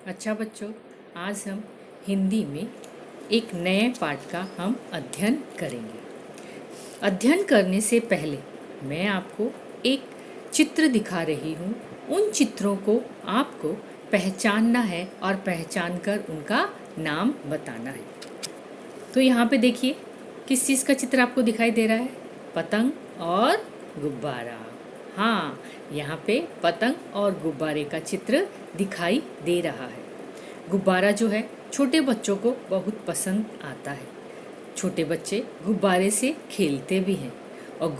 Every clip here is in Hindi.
अच्छा बच्चों, आज हम हिंदी में एक नए पाठ का हम अध्ययन करेंगे। अध्ययन करने से पहले मैं आपको एक चित्र दिखा रही हूँ। उन चित्रों को आपको पहचानना है और पहचान कर उनका नाम बताना है। तो यहाँ पे देखिए, किस चीज़ का चित्र आपको दिखाई दे रहा है? पतंग और गुब्बारा। हाँ, यहाँ पे पतंग और गुब्बारे का चित्र दिखाई दे रहा है। गुब्बारा जो है छोटे बच्चों को बहुत पसंद आता है। छोटे बच्चे गुब्बारे से खेलते भी हैं और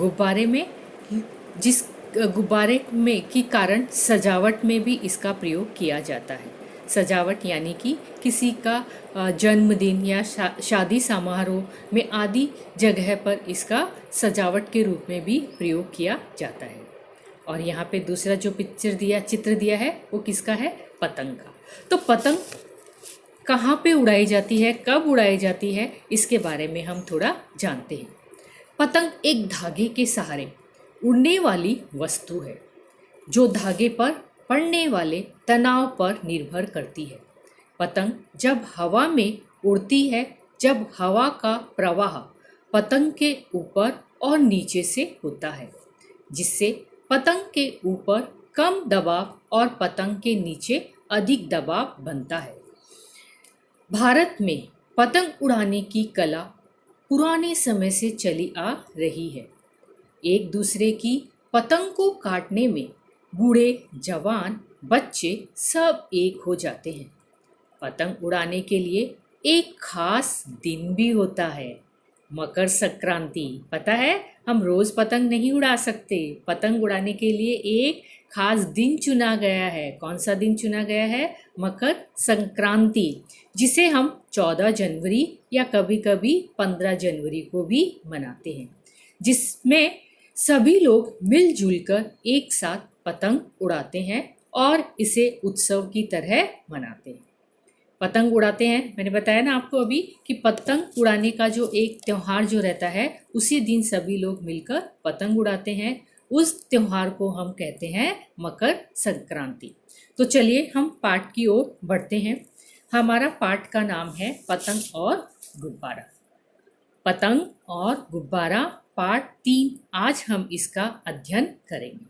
जिस गुब्बारे में के कारण सजावट में भी इसका प्रयोग किया जाता है। सजावट यानी कि किसी का जन्मदिन या शादी समारोह में आदि जगह पर इसका सजावट के रूप में भी प्रयोग किया जाता है। और यहाँ पे दूसरा जो चित्र दिया है वो किसका है? पतंग का। तो पतंग कहाँ पे उड़ाई जाती है, कब उड़ाई जाती है, इसके बारे में हम थोड़ा जानते हैं। पतंग एक धागे के सहारे उड़ने वाली वस्तु है जो धागे पर पड़ने वाले तनाव पर निर्भर करती है। पतंग जब हवा में उड़ती है, जब हवा का प्रवाह पतंग के ऊपर और नीचे से होता है, जिससे पतंग के ऊपर कम दबाव और पतंग के नीचे अधिक दबाव बनता है। भारत में पतंग उड़ाने की कला पुराने समय से चली आ रही है। एक दूसरे की पतंग को काटने में बूढ़े, जवान, बच्चे सब एक हो जाते हैं। पतंग उड़ाने के लिए एक खास दिन भी होता है, मकर संक्रांति। पता है, हम रोज पतंग नहीं उड़ा सकते। पतंग उड़ाने के लिए एक खास दिन चुना गया है। कौन सा दिन चुना गया है? मकर संक्रांति, जिसे हम 14 जनवरी या कभी कभी 15 जनवरी को भी मनाते हैं, जिसमें सभी लोग मिलजुल कर एक साथ पतंग उड़ाते हैं और इसे उत्सव की तरह मनाते हैं। पतंग उड़ाते हैं, मैंने बताया ना आपको अभी कि पतंग उड़ाने का जो एक त्यौहार जो रहता है, उसी दिन सभी लोग मिलकर पतंग उड़ाते हैं। उस त्यौहार को हम कहते हैं मकर संक्रांति। तो चलिए हम पाठ की ओर बढ़ते हैं। हमारा पाठ का नाम है पतंग और गुब्बारा। पतंग और गुब्बारा पाठ 3, आज हम इसका अध्ययन करेंगे।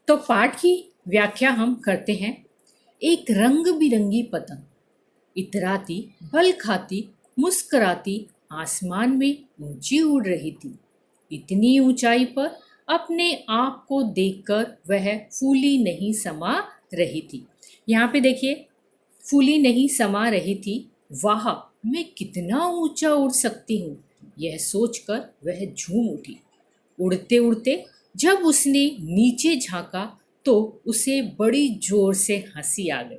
तो पाठ की व्याख्या हम करते हैं। एक रंग बिरंगी पतंग इतराती, बल खाती, मुस्कुराती आसमान में ऊंची उड़ रही थी। इतनी ऊंचाई पर अपने आप को देखकर वह फूली नहीं समा रही थी। यहाँ पे देखिए, फूली नहीं समा रही थी। वाह, मैं कितना ऊंचा उड़ सकती हूँ, यह सोचकर वह झूम उठी। उड़ते उड़ते जब उसने नीचे झांका तो उसे बड़ी जोर से हंसी आ गई,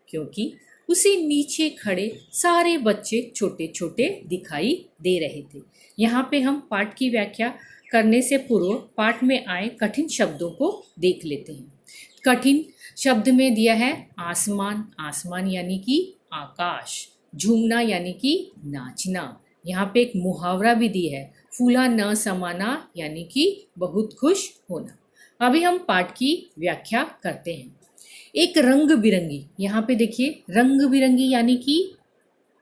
क्योंकि उसे नीचे खड़े सारे बच्चे छोटे छोटे दिखाई दे रहे थे। यहाँ पे हम पाठ की व्याख्या करने से पूर्व पाठ में आए कठिन शब्दों को देख लेते हैं। कठिन शब्द में दिया है आसमान। आसमान यानी कि आकाश। झूमना यानी कि नाचना। यहाँ पे एक मुहावरा भी दी है, फूला न समाना, यानी कि बहुत खुश होना। अभी हम पाठ की व्याख्या करते हैं। एक रंग बिरंगी, यहाँ पे देखिए रंग बिरंगी यानी कि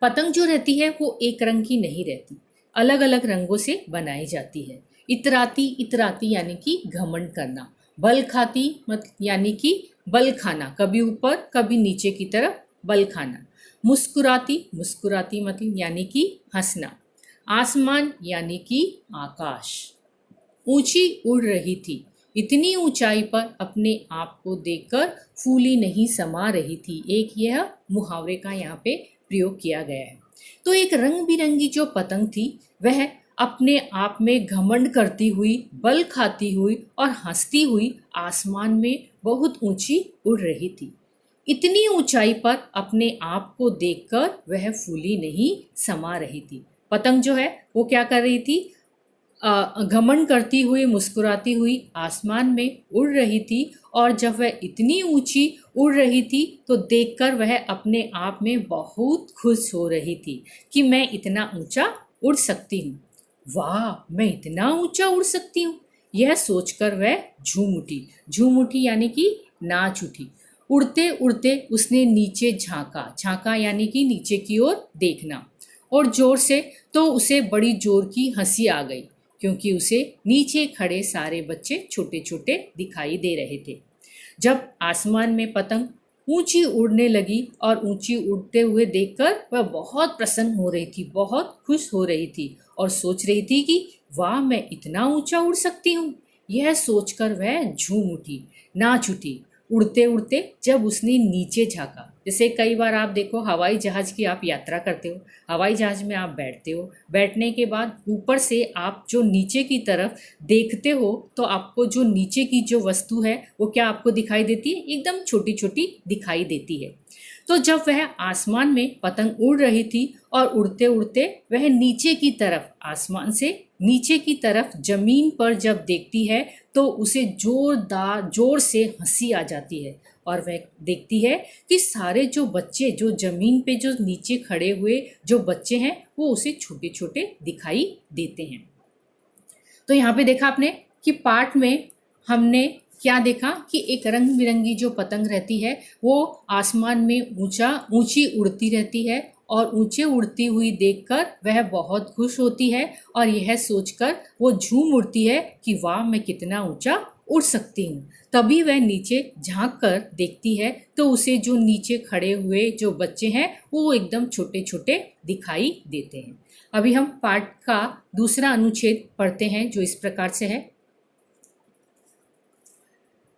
पतंग जो रहती है वो एक रंग की नहीं रहती, अलग अलग रंगों से बनाई जाती है। इतराती, इतराती यानी कि घमंड करना। बल खाती यानी कि बल खाना, कभी ऊपर कभी नीचे की तरफ बल खाना। मुस्कुराती, मुस्कुराती मतलब यानी कि हंसना। आसमान यानी कि आकाश। ऊंची उड़ रही थी, इतनी ऊंचाई पर अपने आप को देखकर फूली नहीं समा रही थी। एक यह मुहावरे का यहाँ पे प्रयोग किया गया है। तो एक रंग बिरंगी जो पतंग थी वह अपने आप में घमंड करती हुई, बल खाती हुई और हंसती हुई आसमान में बहुत ऊंची उड़ रही थी। इतनी ऊंचाई पर अपने आप को देखकर वह फूली नहीं समा रही थी। पतंग जो है वो क्या कर रही थी? घमंड करती हुई, मुस्कुराती हुई आसमान में उड़ रही थी, और जब वह इतनी ऊंची उड़ रही थी तो देखकर वह अपने आप में बहुत खुश हो रही थी कि मैं इतना ऊंचा उड़ सकती हूँ। वाह, मैं इतना ऊंचा उड़ सकती हूँ, यह सोचकर वह झूम उठी। झूम उठी यानी कि नाच उठी। उड़ते उड़ते उसने नीचे झांका, झांका यानी कि नीचे की ओर देखना, और जोर से, तो उसे बड़ी जोर की हंसी आ गई, क्योंकि उसे नीचे खड़े सारे बच्चे छोटे छोटे दिखाई दे रहे थे। जब आसमान में पतंग ऊंची उड़ने लगी और ऊंची उड़ते हुए देखकर वह बहुत प्रसन्न हो रही थी, बहुत खुश हो रही थी और सोच रही थी कि वाह, मैं इतना ऊंचा उड़ सकती हूँ। यह सोचकर वह झूम उठी, नाच उठी। उड़ते उड़ते जब उसने नीचे झांका, जैसे कई बार आप देखो हवाई जहाज की आप यात्रा करते हो, हवाई जहाज में आप बैठते हो, बैठने के बाद ऊपर से आप जो नीचे की तरफ देखते हो तो आपको जो नीचे की जो वस्तु है वो क्या आपको दिखाई देती है, एकदम छोटी छोटी दिखाई देती है। तो जब वह आसमान में पतंग उड़ रही थी और उड़ते उड़ते वह नीचे की तरफ, आसमान से नीचे की तरफ जमीन पर जब देखती है तो उसे जोर से हंसी आ जाती है, और वह देखती है कि सारे जो बच्चे, जो जमीन पे जो नीचे खड़े हुए जो बच्चे हैं वो उसे छोटे छोटे दिखाई देते हैं। तो यहाँ पे देखा आपने कि पाठ में हमने क्या देखा कि एक रंग बिरंगी जो पतंग रहती है वो आसमान में ऊंची उड़ती रहती है, और ऊंचे उड़ती हुई देखकर वह बहुत खुश होती है और यह सोचकर वो झूम उड़ती है कि वाह, मैं कितना ऊंचा उड़ सकती हूँ। तभी वह नीचे झांक कर देखती है तो उसे जो नीचे खड़े हुए जो बच्चे हैं वो एकदम छोटे छोटे दिखाई देते हैं। अभी हम पाठ का दूसरा अनुच्छेद पढ़ते हैं जो इस प्रकार से है।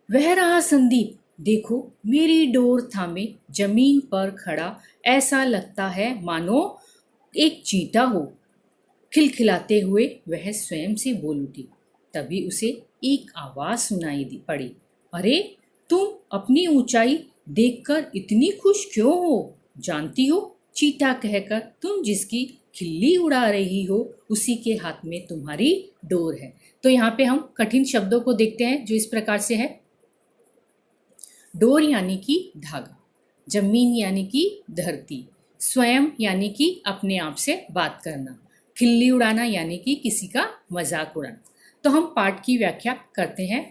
वह रहा संदीप, देखो मेरी डोर थामे जमीन पर खड़ा, ऐसा लगता है मानो एक चीता हो। खिलखिलाते हुए वह स्वयं से बोल उठी। तभी उसे एक आवाज सुनाई दी पड़ी, अरे तुम अपनी ऊंचाई देखकर इतनी खुश क्यों हो? जानती हो, चीता कहकर तुम जिसकी खिल्ली उड़ा रही हो उसी के हाथ में तुम्हारी डोर है। तो यहाँ पे हम कठिन शब्दों को देखते हैं जो इस प्रकार से है। डोर यानी कि धागा, जमीन यानी कि धरती, स्वयं यानी कि अपने आप से बात करना, खिल्ली उड़ाना यानी कि किसी का मजाक उड़ाना। तो हम पाठ की व्याख्या करते हैं।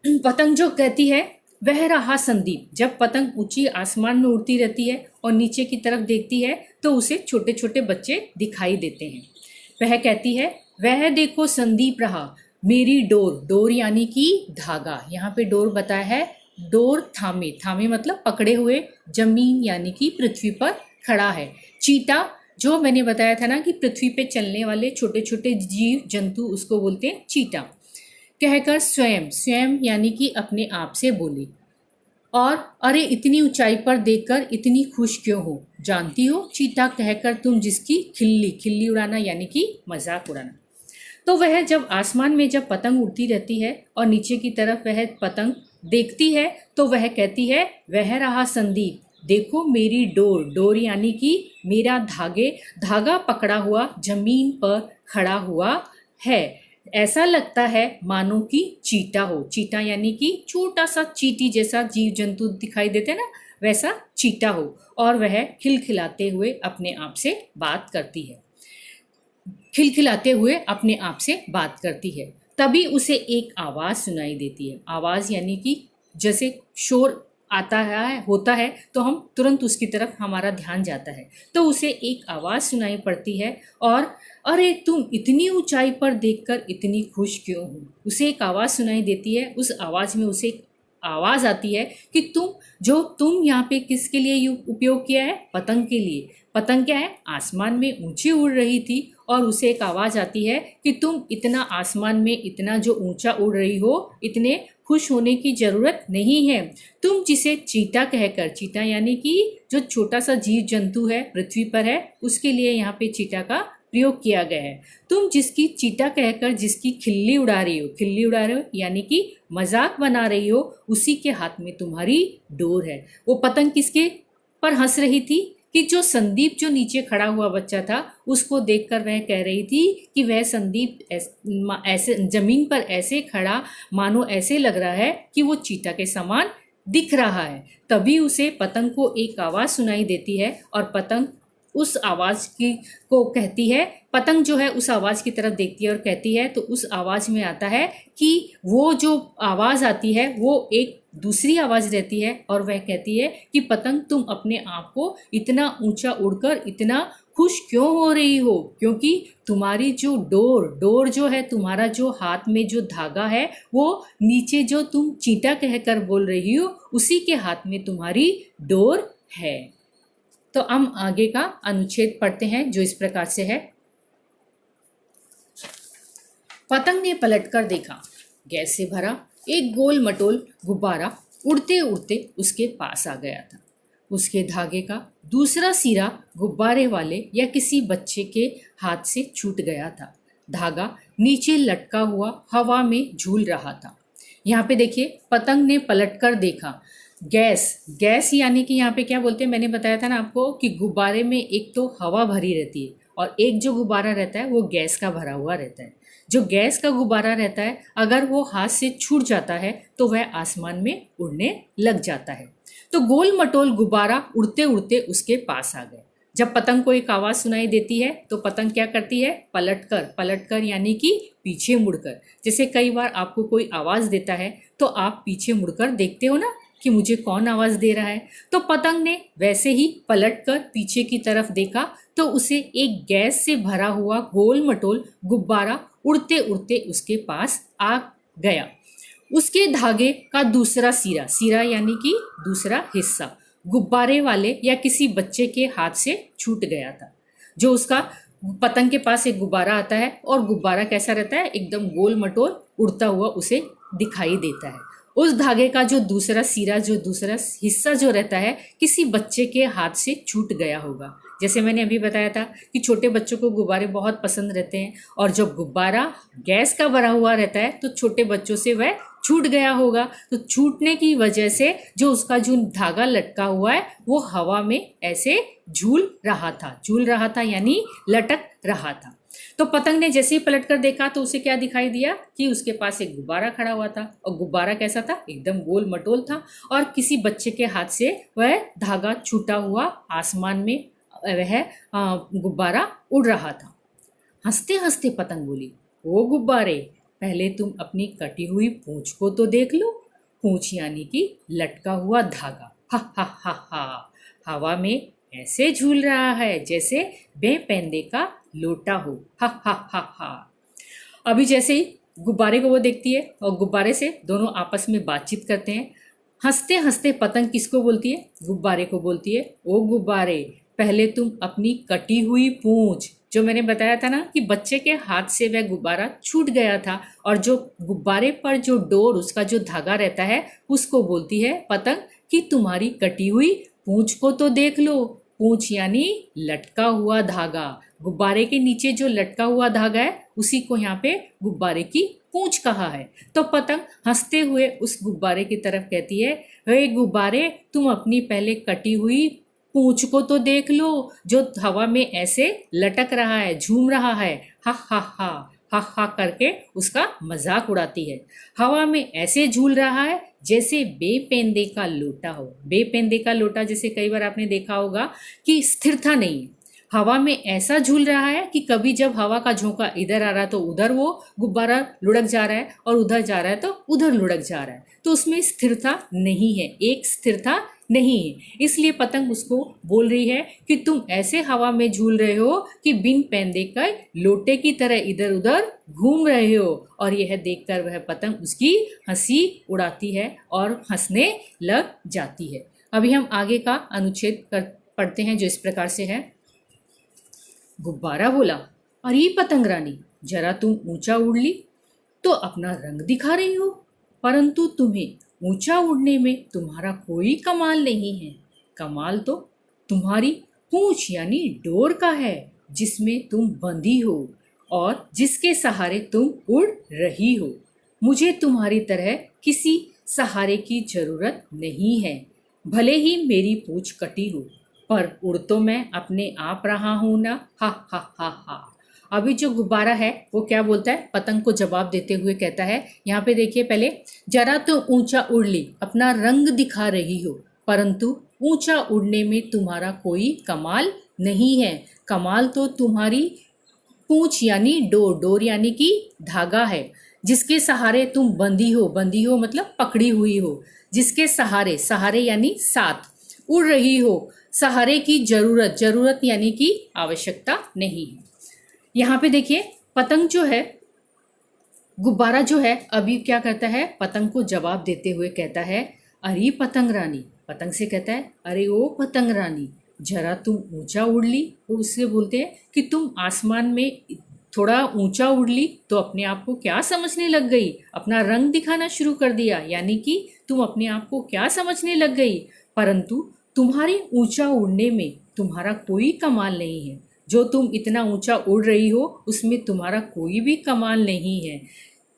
पतंग जो कहती है, वह रहा संदीप, जब पतंग ऊंची आसमान में उड़ती रहती है और नीचे की तरफ देखती है तो उसे छोटे छोटे बच्चे दिखाई देते हैं। वह कहती है, वह देखो संदीप रहा मेरी डोर, डोर यानी कि धागा, यहाँ पे डोर बताया है, डोर थामे, थामे मतलब पकड़े हुए, जमीन यानी कि पृथ्वी पर खड़ा है। चीता जो मैंने बताया था ना कि पृथ्वी पे चलने वाले छोटे छोटे जीव जंतु, उसको बोलते हैं चीता। कहकर स्वयं, स्वयं यानी कि अपने आप से बोली, और अरे इतनी ऊंचाई पर देखकर इतनी खुश क्यों हो? जानती हो, चीता कहकर तुम जिसकी खिल्ली, खिल्ली उड़ाना यानी कि मजाक उड़ाना। तो वह जब आसमान में जब पतंग उड़ती रहती है और नीचे की तरफ वह पतंग देखती है तो वह कहती है, वह रहा संदीप, देखो मेरी डोर, डोर यानी कि मेरा धागा पकड़ा हुआ जमीन पर खड़ा हुआ है, ऐसा लगता है मानो कि चीता हो। चीता यानी कि छोटा सा चींटी जैसा जीव जंतु दिखाई देते ना, वैसा चीता हो। और वह खिलखिलाते हुए अपने आप से बात करती है, खिलखिलाते हुए अपने आप से बात करती है। तभी उसे एक आवाज सुनाई देती है। आवाज यानी कि जैसे शोर आता है, होता है तो हम तुरंत उसकी तरफ हमारा ध्यान जाता है। तो उसे एक आवाज सुनाई पड़ती है, और अरे तुम इतनी ऊंचाई पर देखकर इतनी खुश क्यों हो? उसे एक आवाज सुनाई देती है। उस आवाज में उसे एक आवाज आती है कि तुम यहाँ पे किसके लिए उपयोग किया है? पतंग के लिए। पतंग क्या है? आसमान में ऊंची उड़ रही थी, और उसे एक आवाज आती है कि तुम इतना आसमान में इतना जो ऊंचा उड़ रही हो, इतने खुश होने की जरूरत नहीं है। तुम जिसे चीता कहकर, चीता यानी कि जो छोटा सा जीव जंतु है पृथ्वी पर है, उसके लिए यहाँ पे चीता का प्रयोग किया गया है। तुम जिसकी चीता कहकर जिसकी खिल्ली उड़ा रही हो, खिल्ली उड़ा रहे हो यानी कि मजाक बना रही हो, उसी के हाथ में तुम्हारी डोर है। वो पतंग किसके पर हंस रही थी? कि जो संदीप जो नीचे खड़ा हुआ बच्चा था, उसको देखकर वह कह रही थी कि वह संदीप ऐसे जमीन पर ऐसे खड़ा, मानो ऐसे लग रहा है कि वो चीता के समान दिख रहा है। तभी उसे पतंग को एक आवाज सुनाई देती है, और पतंग उस आवाज़ की को कहती है, पतंग जो है उस आवाज़ की तरफ देखती है और कहती है, तो उस आवाज़ में आता है कि वो जो आवाज़ आती है वो एक दूसरी आवाज़ रहती है और वह कहती है कि पतंग तुम अपने आप को इतना ऊंचा उड़कर इतना खुश क्यों हो रही हो, क्योंकि तुम्हारी जो डोर जो है, तुम्हारा जो हाथ में जो धागा है वो नीचे जो तुम चींटा कहकर बोल रही हो उसी के हाथ में तुम्हारी डोर है। तो हम आगे का अनुच्छेद पढ़ते हैं जो इस प्रकार से है। पतंग ने पलटकर देखा, गैस से भरा एक गोल मटोल गुब्बारा उड़ते उड़ते उसके पास आ गया था। उसके धागे का दूसरा सिरा गुब्बारे वाले या किसी बच्चे के हाथ से छूट गया था। धागा नीचे लटका हुआ हवा में झूल रहा था। यहाँ पे देखिए, पतंग ने पलटकर देखा, गैस यानी कि यहाँ पे क्या बोलते हैं, मैंने बताया था ना आपको कि गुब्बारे में एक तो हवा भरी रहती है और एक जो गुब्बारा रहता है वो गैस का भरा हुआ रहता है। जो गैस का गुब्बारा रहता है अगर वो हाथ से छूट जाता है तो वह आसमान में उड़ने लग जाता है। तो गोल मटोल गुब्बारा उड़ते उड़ते उसके पास आ गए। जब पतंग को एक आवाज़ सुनाई देती है तो पतंग क्या करती है, पलटकर यानी कि पीछे मुड़कर। जैसे कई बार आपको कोई आवाज़ देता है तो आप पीछे मुड़कर देखते हो ना कि मुझे कौन आवाज़ दे रहा है। तो पतंग ने वैसे ही पलटकर पीछे की तरफ देखा तो उसे एक गैस से भरा हुआ गोल मटोल गुब्बारा उड़ते उड़ते उसके पास आ गया। उसके धागे का दूसरा सिरा यानी कि दूसरा हिस्सा गुब्बारे वाले या किसी बच्चे के हाथ से छूट गया था। जो उसका पतंग के पास एक गुब्बारा आता है और गुब्बारा कैसा रहता है, एकदम गोल मटोल उड़ता हुआ उसे दिखाई देता है। उस धागे का जो दूसरा हिस्सा जो रहता है किसी बच्चे के हाथ से छूट गया होगा। जैसे मैंने अभी बताया था कि छोटे बच्चों को गुब्बारे बहुत पसंद रहते हैं और जब गुब्बारा गैस का भरा हुआ रहता है तो छोटे बच्चों से वह छूट गया होगा। तो छूटने की वजह से जो उसका जो धागा लटका हुआ है वो हवा में ऐसे झूल रहा था यानी लटक रहा था। तो पतंग ने जैसे ही पलटकर देखा तो उसे क्या दिखाई दिया कि उसके पास एक गुब्बारा खड़ा हुआ था और गुब्बारा कैसा था, एकदम गोल मटोल था और किसी बच्चे के हाथ से वह धागा छूटा हुआ आसमान में वह गुब्बारा उड़ रहा था। हंसते हंसते पतंग बोली, ओ गुब्बारे, पहले तुम अपनी कटी हुई पूंछ को तो देख लो। पूंछ यानी कि लटका हुआ धागा। हा हा हा हा, हवा में ऐसे झूल रहा है जैसे बेपेंदे का लोटा हो। हा हा हा हा। अभी जैसे ही गुब्बारे को वो देखती है और गुब्बारे से दोनों आपस में बातचीत करते हैं। हंसते हंसते पतंग किसको बोलती है, गुब्बारे को बोलती है, ओ गुब्बारे, पहले तुम अपनी कटी हुई पूंछ, जो मैंने बताया था ना कि बच्चे के हाथ से वह गुब्बारा छूट गया था और जो गुब्बारे पर जो डोर उसका जो धागा रहता है उसको बोलती है पतंग कि तुम्हारी कटी हुई पूंछ को तो देख लो। पूंछ यानी लटका हुआ धागा। गुब्बारे के नीचे जो लटका हुआ धागा है उसी को यहाँ पे गुब्बारे की पूंछ कहा है। तो पतंग हंसते हुए उस गुब्बारे की तरफ कहती है, हे गुब्बारे, तुम अपनी पहले कटी हुई पूंछ को तो देख लो जो हवा में ऐसे लटक रहा है, झूम रहा है। हा हा हा हा हा करके उसका मजाक उड़ाती है। हवा में ऐसे झूल रहा है जैसे बेपेंदे का लोटा हो। बेपेंदे का लोटा जैसे कई बार आपने देखा होगा कि स्थिरता नहीं है, हवा में ऐसा झूल रहा है कि कभी जब हवा का झोंका इधर आ रहा है तो उधर वो गुब्बारा लुढ़क जा रहा है और उधर जा रहा है तो उधर लुढ़क जा रहा है। तो उसमें स्थिरता नहीं है, एक स्थिरता नहीं है। इसलिए पतंग उसको बोल रही है कि तुम ऐसे हवा में झूल रहे हो कि बिन पैंदे का लोटे की तरह इधर उधर घूम रहे हो। और यह देखकर वह पतंग उसकी हंसी उड़ाती है और हंसने लग जाती है। अभी हम आगे का अनुच्छेद पढ़ते हैं जो इस प्रकार से है। गुब्बारा बोला, अरे पतंग रानी, जरा तुम ऊंचा उड़ ली तो अपना रंग दिखा रही हो, परंतु तुम्हें ऊंचा उड़ने में तुम्हारा कोई कमाल नहीं है। कमाल तो तुम्हारी पूंछ यानी डोर का है जिसमें तुम बंधी हो और जिसके सहारे तुम उड़ रही हो। मुझे तुम्हारी तरह किसी सहारे की जरूरत नहीं है, भले ही मेरी पूंछ कटी हो, पर उड़ तो मैं अपने आप रहा हूं ना। हा हा हा हा। अभी जो गुब्बारा है वो क्या बोलता है, पतंग को जवाब देते हुए कहता है, यहाँ पे देखिए पहले, जरा तो ऊंचा उड़ ली, अपना रंग दिखा रही हो, परंतु ऊंचा उड़ने में तुम्हारा कोई कमाल नहीं है। कमाल तो तुम्हारी पूंछ यानी डोर, डोर यानी कि धागा है, जिसके सहारे तुम बंधी हो मतलब पकड़ी हुई हो, जिसके सहारे, सहारे यानी साथ, उड़ रही हो। सहारे की जरूरत, जरूरत यानी कि आवश्यकता नहीं है। यहाँ पे देखिए पतंग जो है, गुब्बारा जो है अभी क्या करता है, पतंग को जवाब देते हुए कहता है, अरे पतंग रानी। पतंग से कहता है, अरे ओ पतंग रानी, जरा तुम ऊंचा उड़ ली। वो उससे बोलते हैं कि तुम आसमान में थोड़ा ऊंचा उड़ ली तो अपने आप को क्या समझने लग गई, अपना रंग दिखाना शुरू कर दिया, यानी कि तुम अपने आप को क्या समझने लग गई। परंतु तुम्हारे ऊंचा उड़ने में तुम्हारा कोई कमाल नहीं है। जो तुम इतना ऊंचा उड़ रही हो उसमें तुम्हारा कोई भी कमाल नहीं है।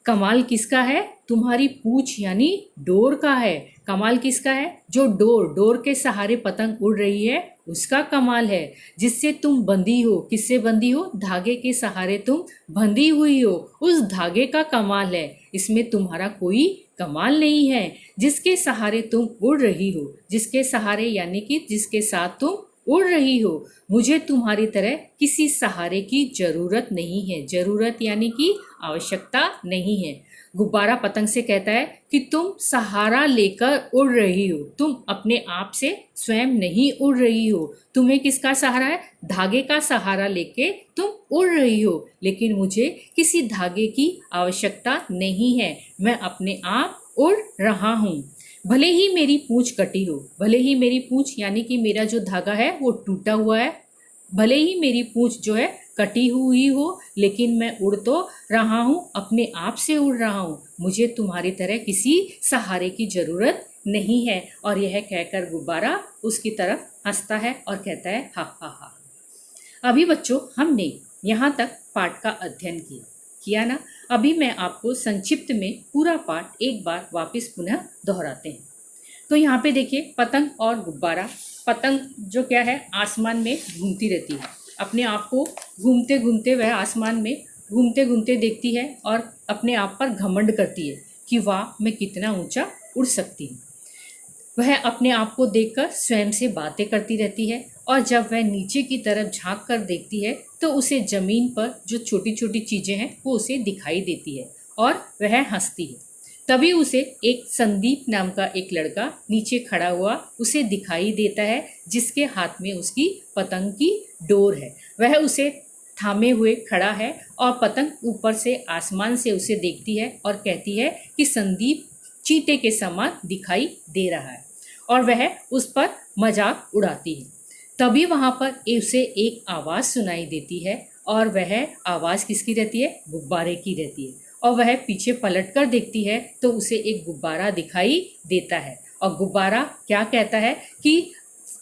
कमाल किसका है, तुम्हारी पूंछ यानी डोर का है। कमाल किसका है, जो डोर, डोर के सहारे पतंग उड़ रही है उसका कमाल है, जिससे तुम बंधी हो। किससे बंधी हो, धागे के सहारे तुम बंधी हुई हो, उस धागे का कमाल है। इसमें तुम्हारा कोई कमाल नहीं है। जिसके सहारे तुम उड़ रही हो, जिसके सहारे यानी कि जिसके साथ तुम उड़ रही हो, मुझे तुम्हारी तरह किसी सहारे की जरूरत नहीं है। जरूरत यानी कि आवश्यकता नहीं है। गुब्बारा पतंग से कहता है कि तुम सहारा लेकर उड़ रही हो, तुम अपने आप से स्वयं नहीं उड़ रही हो। तुम्हें किसका सहारा है, धागे का सहारा लेके तुम उड़ रही हो, लेकिन मुझे किसी धागे की आवश्यकता नहीं है। मैं अपने आप उड़ रहा हूँ। भले ही मेरी पूंछ कटी हो, भले ही मेरी पूंछ यानी कि मेरा जो धागा है वो टूटा हुआ है, भले ही मेरी पूंछ जो है कटी हुई हो, लेकिन मैं उड़ तो रहा हूँ, अपने आप से उड़ रहा हूँ। मुझे तुम्हारी तरह किसी सहारे की जरूरत नहीं है। और यह कहकर गुब्बारा उसकी तरफ हंसता है और कहता है, हा हा हा। अभी बच्चों हमने यहाँ तक पाठ का अध्ययन किया ना। अभी मैं आपको संक्षिप्त में पूरा पाठ एक बार वापस पुनः दोहराते हैं। तो यहाँ पे देखिए पतंग और गुब्बारा। पतंग जो क्या है, आसमान में घूमती रहती है, अपने आप को घूमते घूमते वह आसमान में घूमते घूमते देखती है और अपने आप पर घमंड करती है कि वाह मैं कितना ऊंचा उड़ सकती हूँ। वह अपने आप को देखकर स्वयं से बातें करती रहती है, और जब वह नीचे की तरफ झांक कर देखती है तो उसे जमीन पर जो छोटी छोटी चीजें हैं वो उसे दिखाई देती है और वह हंसती है। तभी उसे एक संदीप नाम का एक लड़का नीचे खड़ा हुआ उसे दिखाई देता है, जिसके हाथ में उसकी पतंग की डोर है। वह उसे थामे हुए खड़ा है और पतंग ऊपर से आसमान से उसे देखती है और कहती है कि संदीप चींटे के समान दिखाई दे रहा है, और वह उस पर मजाक उड़ाती है। तभी वहां पर उसे एक आवाज सुनाई देती है, और वह आवाज किसकी रहती है, गुब्बारे की रहती है। और वह पीछे पलट कर देखती है तो उसे एक गुब्बारा दिखाई देता है, और गुब्बारा क्या कहता है कि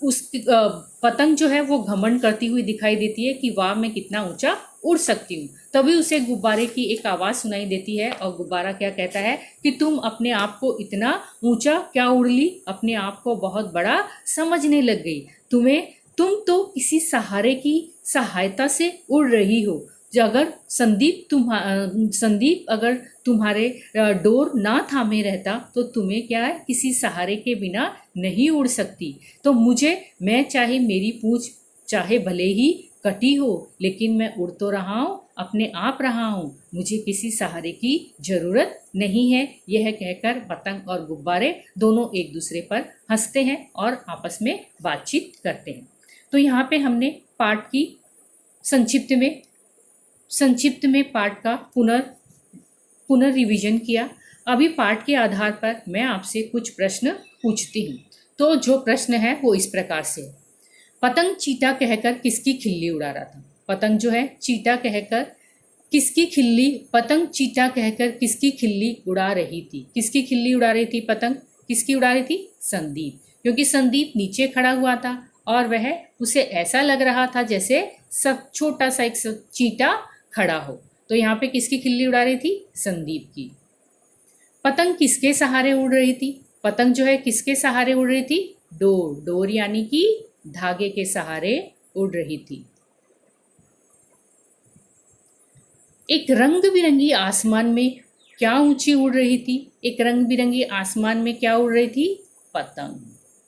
उस पतंग जो है वो घमंड करती हुई दिखाई देती है कि वाह मैं कितना ऊंचा उड़ सकती हूँ। तभी उसे गुब्बारे की एक आवाज सुनाई देती है, और गुब्बारा क्या कहता है कि तुम अपने आप को इतना ऊंचा क्या उड़ ली, अपने आप को बहुत बड़ा समझने लग गई। तुम तो किसी सहारे की सहायता से उड़ रही हो। अगर संदीप अगर तुम्हारे डोर ना थामे रहता तो तुम्हें क्या है, किसी सहारे के बिना नहीं उड़ सकती। तो मैं चाहे मेरी पूंछ चाहे भले ही कटी हो, लेकिन मैं उड़ तो रहा हूँ, अपने आप रहा हूँ, मुझे किसी सहारे की जरूरत नहीं है। यह कहकर पतंग और गुब्बारे दोनों एक दूसरे पर हंसते हैं और आपस में बातचीत करते हैं। तो यहाँ पे हमने पाठ की संक्षिप्त में पाठ का पुनर्रिवीजन किया। अभी पाठ के आधार पर मैं आपसे कुछ प्रश्न पूछती हूँ। तो जो प्रश्न है वो इस प्रकार से है। पतंग चीटा कहकर किसकी खिल्ली उड़ा रहा था। पतंग जो है चीटा कहकर पतंग चीटा कहकर किसकी खिल्ली उड़ा रही थी। किसकी खिल्ली उड़ा रही थी पतंग, किसकी उड़ा रही थी, संदीप। क्योंकि संदीप नीचे खड़ा हुआ था और वह उसे ऐसा लग रहा था जैसे सब छोटा सा एक चीटा खड़ा हो। तो यहाँ पे किसकी खिल्ली उड़ा रही थी, संदीप की। पतंग किसके सहारे उड़ रही थी। पतंग जो है किसके सहारे उड़ रही थी, डोर यानी कि धागे के सहारे उड़ रही थी। एक रंग बिरंगी आसमान में क्या ऊंची उड़ रही थी। एक रंग बिरंगी आसमान में क्या उड़ रही थी, पतंग।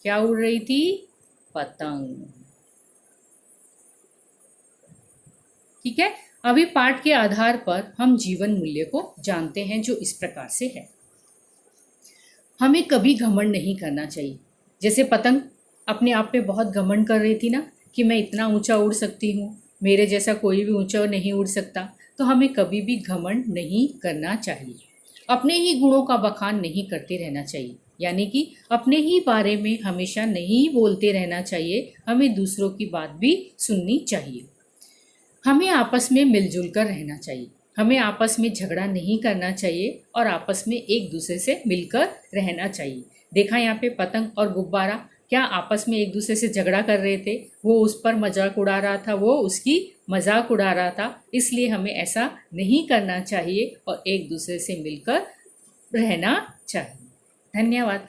क्या उड़ रही थी, पतंग। ठीक है, अभी पाठ के आधार पर हम जीवन मूल्य को जानते हैं, जो इस प्रकार से है। हमें कभी घमंड नहीं करना चाहिए। जैसे पतंग अपने आप पे बहुत घमंड कर रही थी ना कि मैं इतना ऊंचा उड़ सकती हूँ, मेरे जैसा कोई भी ऊंचा नहीं उड़ सकता। तो हमें कभी भी घमंड नहीं करना चाहिए। अपने ही गुणों का बखान नहीं करते रहना चाहिए, यानी कि अपने ही बारे में हमेशा नहीं बोलते रहना चाहिए। हमें दूसरों की बात भी सुननी चाहिए। हमें आपस में मिलजुल कर रहना चाहिए। हमें आपस में झगड़ा नहीं करना चाहिए और आपस में एक दूसरे से मिलकर रहना चाहिए। देखा यहाँ पे पतंग और गुब्बारा क्या आपस में एक दूसरे से झगड़ा कर रहे थे? वो उस पर मजाक उड़ा रहा था, वो उसकी मजाक उड़ा रहा था। इसलिए हमें ऐसा नहीं करना चाहिए और एक दूसरे से मिलकर रहना चाहिए। धन्यवाद।